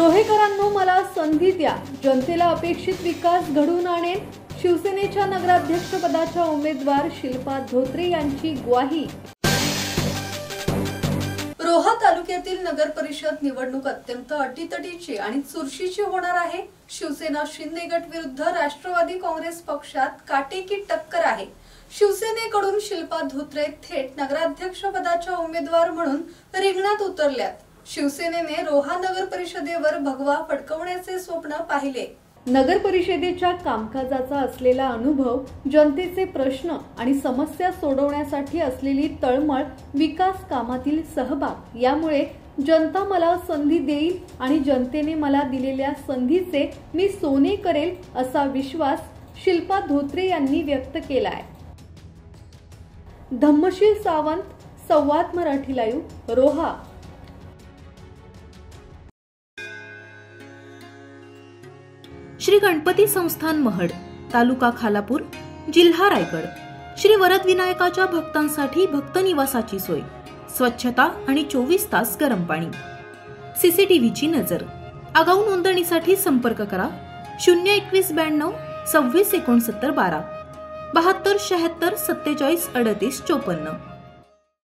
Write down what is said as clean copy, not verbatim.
रोहेकरांनो, मला संधी द्या, जनतेला अपेक्षित विकास घडवून आणेन. शिवसेनेच्या नगराध्यक्षपदाच्या उमेदवार शिल्पा धोत्रे यांची ग्वाही. रोहा तालुक्यातील नगर परिषद निवडणूक अत्यंत अटीतटीची आणि चुरशीची होणार आहे. शिवसेना शिंदे गट विरुद्ध राष्ट्रवादी काँग्रेस पक्षात काटेकी टक्कर आहे. शिवसेनेकडून शिल्पा धोत्रे थेट नगराध्यक्षपदाच्या उमेदवार म्हणून रिंगणात उतरल्यात. शिवसेनेने रोहा नगर परिषदेवर भगवा फडकवण्याचे स्वप्न पाहिले. नगर परिषदेच्या कामकाजाचा असलेला अनुभव, जनतेचे प्रश्न आणि समस्या सोडवण्यासाठी असलेली तळमळ, विकास कामातील सहभाग यामुळे जनता मला संधी देईल आणि जनतेने मला दिलेल्या संधीचे मी सोने करेल असा विश्वास शिल्पा धोत्रे यांनी व्यक्त केलाय. धम्मशील सावंत, संवाद मराठी लाईव्ह, रोहा. श्री गणपती संस्थान महड, तालुका खालापूर, जिल्हा रायगड. श्री वरद विनायकाच्या भक्तांसाठी भक्त निवासाची सोय, स्वच्छता आणि 24 तास गरम पाणी. सीसीटीव्हीची नजर. आगाऊ नोंदणीसाठी संपर्क करा 02192 26 69 12 72 76 47 38 54.